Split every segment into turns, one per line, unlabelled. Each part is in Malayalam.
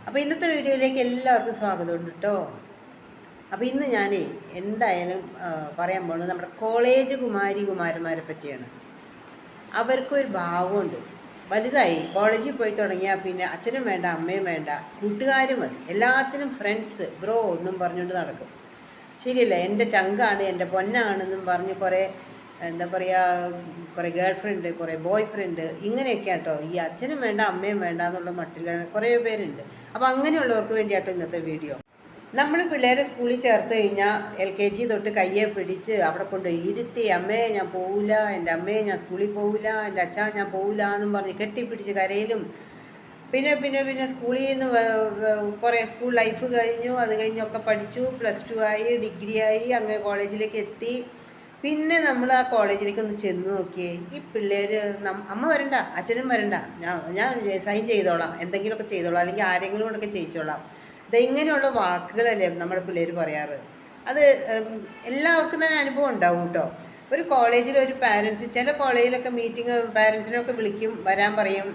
അപ്പോൾ ഇന്നത്തെ വീഡിയോയിലേക്ക് എല്ലാവർക്കും സ്വാഗതമുണ്ട് കേട്ടോ. അപ്പോൾ ഇന്ന് ഞാൻ എന്തായാലും പറയാൻ പോകുന്നത് നമ്മുടെ കോളേജ് കുമാരന്മാരെ പറ്റിയാണ്. അവർക്കൊരു ഭാവമുണ്ട്. വലുതായി കോളേജിൽ പോയി തുടങ്ങിയാൽ പിന്നെ അച്ഛനും വേണ്ട അമ്മയും വേണ്ട, കൂട്ടുകാരും മതി, എല്ലാത്തിനും ഫ്രണ്ട്സ് ബ്രോ എന്നും പറഞ്ഞുകൊണ്ട് നടക്കും. ശരിയല്ല, എൻ്റെ ചങ്കാണ്, എൻ്റെ പൊന്നാണെന്നും പറഞ്ഞ് കുറേ എന്താ പറയുക, കുറേ ഗേൾ ഫ്രണ്ട്, കുറേ ബോയ് ഫ്രണ്ട്, ഇങ്ങനെയൊക്കെ കേട്ടോ. ഈ അച്ഛനും വേണ്ട അമ്മയും വേണ്ട എന്നുള്ള മട്ടിലാണ് കുറേ പേരുണ്ട്. അപ്പോൾ അങ്ങനെയുള്ളവർക്ക് വേണ്ടിയാട്ടോ ഇന്നത്തെ വീഡിയോ. നമ്മൾ പിള്ളേരെ സ്കൂളിൽ ചേർത്ത് കഴിഞ്ഞാൽ LKG തൊട്ട് കയ്യെ പിടിച്ച് അവിടെ കൊണ്ട് ഇരുത്തി, അമ്മയെ ഞാൻ പോവില്ല, എൻ്റെ അമ്മയെ ഞാൻ സ്കൂളിൽ പോവില്ല, എൻ്റെ അച്ഛാ ഞാൻ പോവില്ല എന്നും പറഞ്ഞ് കെട്ടിപ്പിടിച്ച് കരയിലും. പിന്നെ പിന്നെ പിന്നെ സ്കൂളിൽ നിന്ന് കുറേ സ്കൂൾ ലൈഫ് കഴിഞ്ഞു, അത് കഴിഞ്ഞൊക്കെ പഠിച്ചു, +2 ആയി, ഡിഗ്രി ആയി, അങ്ങനെ കോളേജിലേക്ക് എത്തി. പിന്നെ നമ്മൾ ആ കോളേജിലേക്ക് ഒന്ന് ചെന്ന് നോക്കിയേ, ഈ പിള്ളേർ അമ്മ വരണ്ട, അച്ഛനും വരണ്ട, ഞാൻ സൈൻ ചെയ്തോളാം, എന്തെങ്കിലുമൊക്കെ ചെയ്തോളാം, അല്ലെങ്കിൽ ആരെങ്കിലും കൊണ്ടൊക്കെ ചെയ്യിച്ചോളാം, ഇങ്ങനെയുള്ള വാക്കുകളല്ലേ നമ്മുടെ പിള്ളേർ പറയാറ്. അത് എല്ലാവർക്കും തന്നെ അനുഭവം ഉണ്ടാവും കേട്ടോ. ഒരു കോളേജിൽ ഒരു പാരൻസ്, ചില കോളേജിലൊക്കെ മീറ്റിംഗ് പാരൻസിനൊക്കെ വിളിക്കും, വരാൻ പറയും.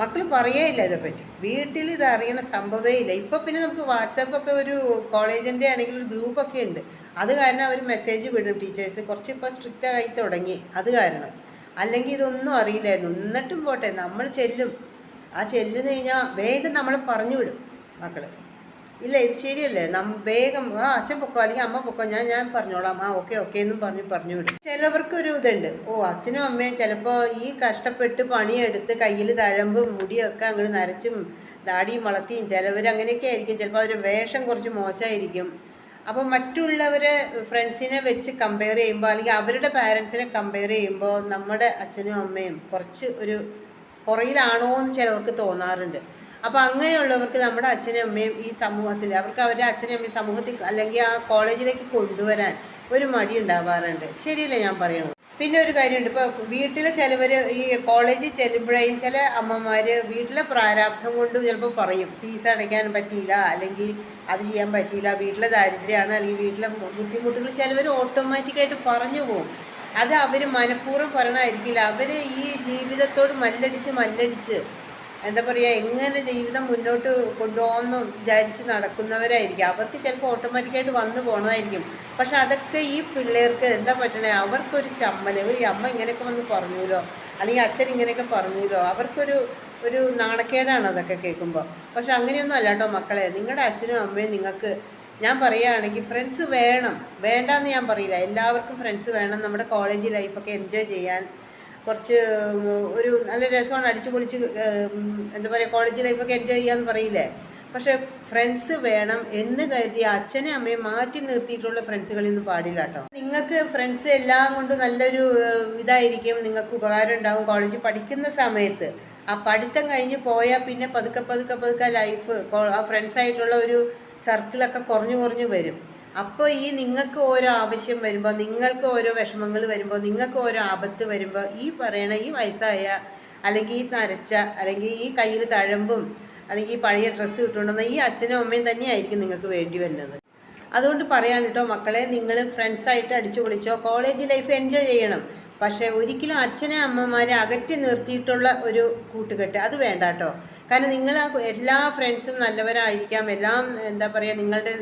മക്കൾ പറയേയില്ല ഇതേപ്പറ്റി, വീട്ടിൽ ഇത് അറിയണ സംഭവമേ ഇല്ല. ഇപ്പോൾ പിന്നെ നമുക്ക് വാട്സാപ്പൊക്കെ ഒരു കോളേജിൻ്റെ ആണെങ്കിൽ ഒരു ഗ്രൂപ്പൊക്കെ ഉണ്ട്. അത് കാരണം അവർ മെസ്സേജ് വിടും, ടീച്ചേഴ്സ് കുറച്ച് ഇപ്പോൾ സ്ട്രിക്റ്റ് ആയി തുടങ്ങി, അത് കാരണം. അല്ലെങ്കിൽ ഇതൊന്നും അറിയില്ലായിരുന്നു. എന്നിട്ടും പോട്ടെ, നമ്മൾ ചെല്ലും. ആ ചെല്ലുന്നു കഴിഞ്ഞാൽ വേഗം നമ്മൾ പറഞ്ഞു വിടും മക്കൾ. ഇല്ല ഇത് ശരിയല്ലേ, വേഗം അച്ഛൻ പൊക്കോ അല്ലെങ്കിൽ അമ്മ പൊക്കോ, ഞാൻ പറഞ്ഞോളാം, ഓക്കെ എന്നും പറഞ്ഞു വിടും. ചിലവർക്കൊരു ഇതുണ്ട്, അച്ഛനും അമ്മയും ചിലപ്പോൾ ഈ കഷ്ടപ്പെട്ട് പണിയെടുത്ത് കയ്യിൽ തഴമ്പും മുടിയൊക്കെ അങ്ങോട്ട് നരച്ചും ദാടിയും വളർത്തിയും ചിലവർ അങ്ങനെയൊക്കെ ആയിരിക്കും. ചിലപ്പോൾ അവരുടെ വേഷം കുറച്ച് മോശമായിരിക്കും. അപ്പോൾ മറ്റുള്ളവരെ ഫ്രണ്ട്സിനെ വെച്ച് കമ്പയർ ചെയ്യുമ്പോൾ, അല്ലെങ്കിൽ അവരുടെ പാരൻസിനെ കമ്പയർ ചെയ്യുമ്പോൾ നമ്മുടെ അച്ഛനും അമ്മയും കുറച്ച് ഒരു പുറയിലാണോ എന്ന് ചിലവർക്ക് തോന്നാറുണ്ട്. അപ്പോൾ അങ്ങനെയുള്ളവർക്ക് നമ്മുടെ അച്ഛനും അമ്മയും ഈ സമൂഹത്തിൽ, അവർക്ക് അവരുടെ അച്ഛനും അമ്മയും സമൂഹത്തിൽ അല്ലെങ്കിൽ ആ കോളേജിലേക്ക് കൊണ്ടുവരാൻ ഒരു മടി ഉണ്ടാവാറുണ്ട്. ശരിയല്ലേ ഞാൻ പറയുന്നത്? പിന്നെ ഒരു കാര്യമുണ്ട്, ഇപ്പോൾ വീട്ടിലെ ചിലവർ ഈ കോളേജിൽ ചെല്ലുമ്പോഴേയും ചില അമ്മമാർ വീട്ടിലെ പ്രാരാബ്ധം കൊണ്ട് ചിലപ്പോൾ പറയും, ഫീസ് അടയ്ക്കാൻ പറ്റിയില്ല, അല്ലെങ്കിൽ അത് ചെയ്യാൻ പറ്റിയില്ല, വീട്ടിലെ ദാരിദ്ര്യമാണ്, അല്ലെങ്കിൽ വീട്ടിലെ ബുദ്ധിമുട്ടുകൾ ചിലവർ ഓട്ടോമാറ്റിക്കായിട്ട് പറഞ്ഞു പോകും. അത് അവർ മനഃപൂർവ്വം പറയണമായിരിക്കില്ല. അവർ ഈ ജീവിതത്തോട് മല്ലടിച്ച് എന്താ പറയുക, എങ്ങനെ ജീവിതം മുന്നോട്ട് കൊണ്ടുപോകുമെന്ന് വിചാരിച്ച് നടക്കുന്നവരായിരിക്കും. അവർക്ക് ചിലപ്പോൾ ഓട്ടോമാറ്റിക്കായിട്ട് വന്നു പോകണമായിരിക്കും. പക്ഷെ അതൊക്കെ ഈ പിള്ളേർക്ക് എന്താ പറ്റണേ, അവർക്കൊരു ചമ്മൽ, ഈ അമ്മ ഇങ്ങനെയൊക്കെ വന്ന് പറഞ്ഞൂലോ, അല്ലെങ്കിൽ അച്ഛൻ ഇങ്ങനെയൊക്കെ പറഞ്ഞൂലോ, അവർക്കൊരു നാണക്കേടാണ് അതൊക്കെ കേൾക്കുമ്പോൾ. പക്ഷെ അങ്ങനെയൊന്നും അല്ല കേട്ടോ മക്കളെ. നിങ്ങളുടെ അച്ഛനും അമ്മയും നിങ്ങൾക്ക്, ഞാൻ പറയുകയാണെങ്കിൽ ഫ്രണ്ട്സ് വേണ്ടാന്ന് ഞാൻ പറയില്ല. എല്ലാവർക്കും ഫ്രണ്ട്സ് വേണം. നമ്മുടെ കോളേജ് ലൈഫൊക്കെ എൻജോയ് ചെയ്യാൻ കുറച്ച് ഒരു നല്ല രസമാണ്, അടിച്ചു പൊളിച്ച് എന്താ പറയുക, കോളേജ് ലൈഫൊക്കെ എൻജോയ് ചെയ്യാന്ന് പറയില്ലേ. പക്ഷെ ഫ്രണ്ട്സ് വേണം എന്ന് കരുതി അച്ഛനെ അമ്മയെ മാറ്റി നിർത്തിയിട്ടുള്ള ഫ്രണ്ട്സുകളൊന്നും പാടില്ല കേട്ടോ. നിങ്ങൾക്ക് ഫ്രണ്ട്സ് എല്ലാം കൊണ്ടും നല്ലൊരു ഇതായിരിക്കും, നിങ്ങൾക്ക് ഉപകാരം ഉണ്ടാകും കോളേജിൽ പഠിക്കുന്ന സമയത്ത്. ആ പഠിത്തം കഴിഞ്ഞ് പോയാൽ പിന്നെ പതുക്കെ ലൈഫ്, ആ ഫ്രണ്ട്സായിട്ടുള്ള ഒരു സർക്കിളൊക്കെ കുറഞ്ഞു വരും. അപ്പോൾ ഈ നിങ്ങൾക്ക് ഓരോ ആവശ്യം വരുമ്പോൾ, നിങ്ങൾക്ക് ഓരോ വിഷമങ്ങൾ വരുമ്പോൾ, നിങ്ങൾക്ക് ഓരോ ആപത്ത് വരുമ്പോൾ, ഈ പറയണ ഈ വയസ്സായ, അല്ലെങ്കിൽ ഈ നരച്ച, അല്ലെങ്കിൽ ഈ കയ്യിൽ തഴമ്പും, അല്ലെങ്കിൽ ഈ പഴയ ഡ്രസ്സ് കിട്ടുകൊണ്ടുവന്ന ഈ അച്ഛനും അമ്മയും തന്നെയായിരിക്കും നിങ്ങൾക്ക് വേണ്ടി വരുന്നത്. അതുകൊണ്ട് പറയാൻ കേട്ടോ മക്കളെ, നിങ്ങൾ ഫ്രണ്ട്സായിട്ട് അടിച്ചു പൊളിച്ചോ, കോളേജ് ലൈഫ് എൻജോയ് ചെയ്യണം. പക്ഷേ ഒരിക്കലും അച്ഛനെ അമ്മമാരെ അകറ്റി നിർത്തിയിട്ടുള്ള ഒരു കൂട്ടുകെട്ട് അത് വേണ്ട കേട്ടോ. കാരണം നിങ്ങൾ എല്ലാ ഫ്രണ്ട്സും നല്ലവരായിരിക്കാം, എല്ലാം എന്താ പറയുക, നിങ്ങളുടെ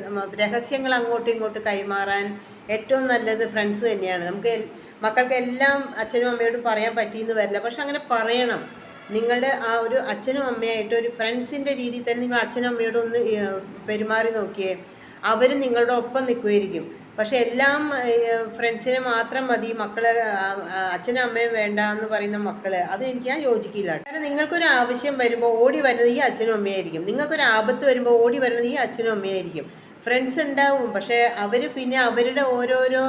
രഹസ്യങ്ങൾ അങ്ങോട്ടും ഇങ്ങോട്ടും കൈമാറാൻ ഏറ്റവും നല്ലത് ഫ്രണ്ട്സ് തന്നെയാണ്. നമുക്ക് മക്കൾക്ക് എല്ലാം അച്ഛനും അമ്മയോടും പറയാൻ പറ്റിയെന്ന് വരില്ല, പക്ഷെ അങ്ങനെ പറയണം. നിങ്ങളുടെ ആ ഒരു അച്ഛനും അമ്മയായിട്ട് ഒരു ഫ്രണ്ട്സിൻ്റെ രീതിയിൽ തന്നെ നിങ്ങൾ അച്ഛനും അമ്മയോടൊന്ന് പെരുമാറി നോക്കിയേ, അവർ നിങ്ങളുടെ ഒപ്പം നിൽക്കുമായിരിക്കും. പക്ഷെ എല്ലാം ഫ്രണ്ട്സിനെ മാത്രം മതി, മക്കള് അച്ഛനും അമ്മയും വേണ്ട എന്ന് പറയുന്ന മക്കള്, അത് ഞാൻ യോജിക്കില്ല. കാരണം നിങ്ങൾക്കൊരു ആവശ്യം വരുമ്പോൾ ഓടി വരുന്നത് ഈ അച്ഛനും അമ്മയായിരിക്കും, നിങ്ങൾക്കൊരു ആപത്ത് വരുമ്പോൾ ഓടി വരുന്നത് ഈ അച്ഛനും അമ്മയായിരിക്കും. ഫ്രണ്ട്സ് ഉണ്ടാവും, പക്ഷെ അവർ പിന്നെ അവരുടെ ഓരോരോ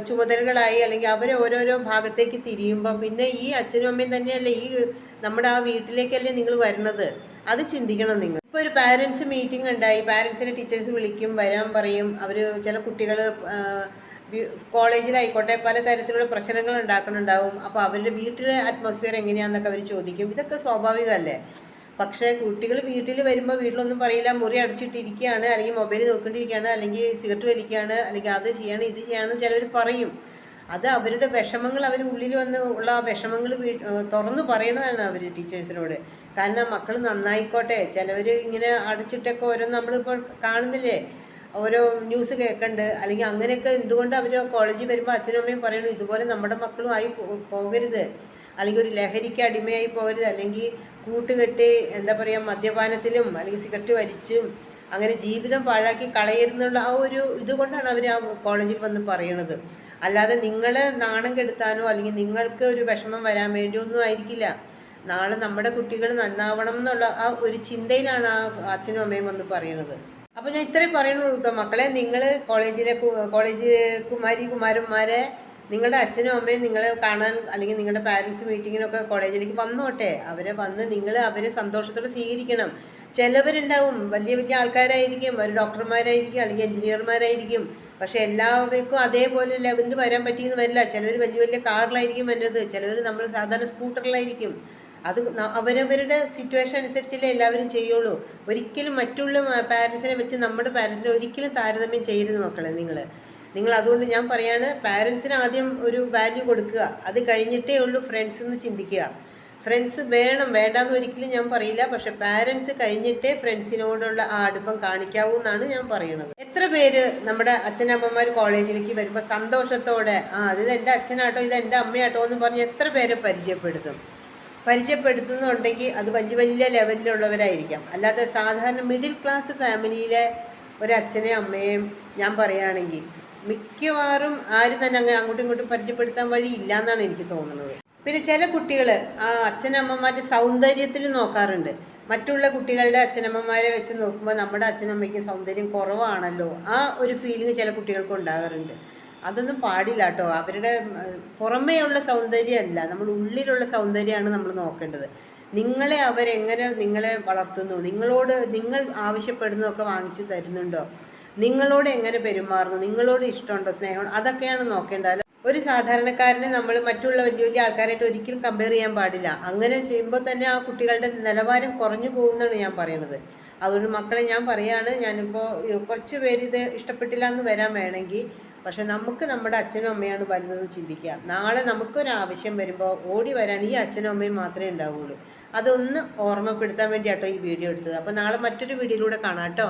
ചുമതലകളായി, അല്ലെങ്കിൽ അവർ ഓരോരോ ഭാഗത്തേക്ക് തിരിയുമ്പോൾ പിന്നെ ഈ അച്ഛനും അമ്മയും തന്നെയല്ലേ ഈ നമ്മുടെ ആ വീട്ടിലേക്കല്ലേ നിങ്ങൾ വരുന്നത്. അത് ചിന്തിക്കണം നിങ്ങൾ. ഇപ്പോൾ ഒരു പാരൻസ് മീറ്റിംഗ് ഉണ്ടായി, പാരൻസിനെ ടീച്ചേഴ്സ് വിളിക്കും, വരാൻ പറയും. അവർ ചില കുട്ടികൾ കോളേജിലായിക്കോട്ടെ പല തരത്തിലുള്ള പ്രശ്നങ്ങൾ ഉണ്ടാക്കുന്നുണ്ടാവും. അപ്പോൾ അവരുടെ വീട്ടിലെ അറ്റ്മോസ്ഫിയർ എങ്ങനെയാണെന്നൊക്കെ അവർ ചോദിക്കും. ഇതൊക്കെ സ്വാഭാവികമല്ലേ. പക്ഷേ കുട്ടികൾ വീട്ടിൽ വരുമ്പോൾ വീട്ടിലൊന്നും പറയില്ല, മുറി അടച്ചിട്ടിരിക്കുകയാണ്, അല്ലെങ്കിൽ മൊബൈൽ നോക്കിക്കൊണ്ടിരിക്കുകയാണ്, അല്ലെങ്കിൽ സിഗരറ്റ് വലിക്കുകയാണ്, അല്ലെങ്കിൽ അത് ചെയ്യാണ് ഇത് ചെയ്യാണ് ചിലവർ പറയും. അത് അവരുടെ വിഷമങ്ങൾ, അവർ ഉള്ളിൽ വന്ന് ഉള്ള ആ വിഷമങ്ങൾ തുറന്നു പറയണതാണ് അവർ ടീച്ചേഴ്സിനോട്. കാരണം മക്കൾ നന്നായിക്കോട്ടെ. ചിലവർ ഇങ്ങനെ അടച്ചിട്ടൊക്കെ ഓരോന്ന് നമ്മളിപ്പോൾ കാണുന്നില്ലേ, ഓരോ ന്യൂസ് കേൾക്കുന്നുണ്ട്. അല്ലെങ്കിൽ അങ്ങനെയൊക്കെ എന്തുകൊണ്ട് അവർ കോളേജിൽ വരുമ്പോൾ അച്ഛനും അമ്മയും പറയണു ഇതുപോലെ നമ്മുടെ മക്കളും ആയി പോകരുത്, അല്ലെങ്കിൽ ഒരു ലഹരിക്ക് അടിമയായി പോകരുത്, അല്ലെങ്കിൽ കൂട്ടുകെട്ടി എന്താ പറയുക മദ്യപാനത്തിലും അല്ലെങ്കിൽ സിഗരറ്റ് വലിച്ചും അങ്ങനെ ജീവിതം പാഴാക്കി കളയരുന്നുള്ള ആ ഒരു ഇതുകൊണ്ടാണ് അവർ ആ കോളേജിൽ വന്ന് പറയണത്. അല്ലാതെ നിങ്ങളെ നാണം കെടുത്താനോ അല്ലെങ്കിൽ നിങ്ങൾക്ക് ഒരു വിഷമം വരാൻ വേണ്ടിയോ ഒന്നും ആയിരിക്കില്ല. നാളെ നമ്മുടെ കുട്ടികൾ നന്നാവണം എന്നുള്ള ആ ഒരു ചിന്തയിലാണ് ആ അച്ഛനും അമ്മയും വന്ന് പറയണത്. അപ്പോൾ ഞാൻ ഇത്രയും പറയുന്നുള്ളൂ കേട്ടോ മക്കളെ. നിങ്ങൾ കോളേജ് കുമാരന്മാരെ നിങ്ങളുടെ അച്ഛനും അമ്മയും നിങ്ങളെ കാണാൻ അല്ലെങ്കിൽ നിങ്ങളുടെ പാരൻസ് മീറ്റിങ്ങിനൊക്കെ കോളേജിലേക്ക് വന്നോട്ടെ. അവരെ വന്ന് നിങ്ങൾ അവരെ സന്തോഷത്തോടെ സ്വീകരിക്കണം. ചിലവരുണ്ടാവും വലിയ വലിയ ആൾക്കാരായിരിക്കും, അവർ ഡോക്ടർമാരായിരിക്കും അല്ലെങ്കിൽ എഞ്ചിനീയർമാരായിരിക്കും. പക്ഷെ എല്ലാവർക്കും അതേപോലെ ലെവലിൽ വരാൻ പറ്റിയെന്ന് വരില്ല. ചിലവർ വലിയ വലിയ കാറിലായിരിക്കും വരുന്നത്, ചിലവർ നമ്മൾ സാധാരണ സ്കൂട്ടറിലായിരിക്കും. അത് അവരവരുടെ സിറ്റുവേഷൻ അനുസരിച്ചല്ലേ എല്ലാവരും ചെയ്യുള്ളൂ. ഒരിക്കലും മറ്റുള്ള പാരൻസിനെ വെച്ച് നമ്മുടെ പാരൻസിനെ ഒരിക്കലും താരതമ്യം ചെയ്യരുത് മക്കളെ. നിങ്ങൾ അതുകൊണ്ട് ഞാൻ പറയാണ്, പാരൻസിന് ആദ്യം ഒരു വാല്യൂ കൊടുക്കുക, അത് കഴിഞ്ഞിട്ടേ ഉള്ളൂ ഫ്രണ്ട്സ് എന്ന് ചിന്തിക്കുക. ഫ്രണ്ട്സ് വേണം, വേണ്ടാന്ന് ഒരിക്കലും ഞാൻ പറയില്ല. പക്ഷെ പാരൻസ് കഴിഞ്ഞിട്ടേ ഫ്രണ്ട്സിനോടുള്ള ആ അടുപ്പം കാണിക്കാവൂ എന്നാണ് ഞാൻ പറയുന്നത്. എത്ര പേര് നമ്മുടെ അച്ഛനമ്മമാർ കോളേജിലേക്ക് വരുമ്പോൾ സന്തോഷത്തോടെ അത് എൻ്റെ അച്ഛനാട്ടോ ഇത് എൻ്റെ അമ്മയാട്ടോ എന്ന് പറഞ്ഞ് എത്ര പേരെ പരിചയപ്പെടുത്തുന്നുണ്ടെങ്കിൽ അത് വലിയ വലിയ ലെവലിലുള്ളവരായിരിക്കാം. അല്ലാതെ സാധാരണ മിഡിൽ ക്ലാസ് ഫാമിലിയിലെ ഒരച്ഛനെയും അമ്മയെയും ഞാൻ പറയുകയാണെങ്കിൽ മിക്കവാറും ആരും തന്നെ അങ്ങനെ അങ്ങോട്ടും ഇങ്ങോട്ടും പരിചയപ്പെടുത്താൻ വഴി ഇല്ല എന്നാണ് എനിക്ക് തോന്നുന്നത്. പിന്നെ ചില കുട്ടികൾ ആ അച്ഛനമ്മമാരുടെ സൗന്ദര്യത്തിൽ നോക്കാറുണ്ട്. മറ്റുള്ള കുട്ടികളുടെ അച്ഛനമ്മമാരെ വെച്ച് നോക്കുമ്പോൾ നമ്മുടെ അച്ഛനമ്മയ്ക്ക് സൗന്ദര്യം കുറവാണല്ലോ, ആ ഒരു ഫീലിംഗ് ചില കുട്ടികൾക്ക് ഉണ്ടാകാറുണ്ട്. അതൊന്നും പാടില്ല കേട്ടോ. അവരുടെ പുറമേയുള്ള സൗന്ദര്യമല്ല, നമ്മൾ ഉള്ളിലുള്ള സൗന്ദര്യമാണ് നമ്മൾ നോക്കേണ്ടത്. അവരെങ്ങനെ നിങ്ങളെ വളർത്തുന്നു, നിങ്ങൾ ആവശ്യപ്പെടുന്നതൊക്കെ വാങ്ങിച്ചു തരുന്നുണ്ടോ, നിങ്ങളോട് എങ്ങനെ പെരുമാറുന്നു, നിങ്ങളോട് ഇഷ്ടമുണ്ടോ, സ്നേഹമുണ്ടോ, അതൊക്കെയാണ് നോക്കേണ്ടത്. ഒരു സാധാരണക്കാരനെ നമ്മൾ മറ്റുള്ള വലിയ വലിയ ആൾക്കാരായിട്ട് ഒരിക്കലും കമ്പയർ ചെയ്യാൻ പാടില്ല. അങ്ങനെ ചെയ്യുമ്പോൾ തന്നെ ആ കുട്ടികളുടെ നിലവാരം കുറഞ്ഞു പോകുമെന്നാണ് ഞാൻ പറയുന്നത്. അതുകൊണ്ട് മക്കളെ ഞാൻ പറയുകയാണ്, ഞാനിപ്പോൾ കുറച്ച് പേര് ഇത് ഇഷ്ടപ്പെട്ടില്ല എന്ന് വരാൻ വേണമെങ്കിൽ, പക്ഷെ നമുക്ക് നമ്മുടെ അച്ഛനും അമ്മയാണ് വലുതെന്ന് ചിന്തിക്കുക. നാളെ നമുക്കൊരാവശ്യം വരുമ്പോൾ ഓടി വരാൻ ഈ അച്ഛനും അമ്മയും മാത്രമേ ഉണ്ടാവുകയുള്ളൂ. അതൊന്ന് ഓർമ്മപ്പെടുത്താൻ വേണ്ടിയാട്ടോ ഈ വീഡിയോ എടുത്തത്. അപ്പോൾ നാളെ മറ്റൊരു വീഡിയോയിലൂടെ കാണാം കേട്ടോ.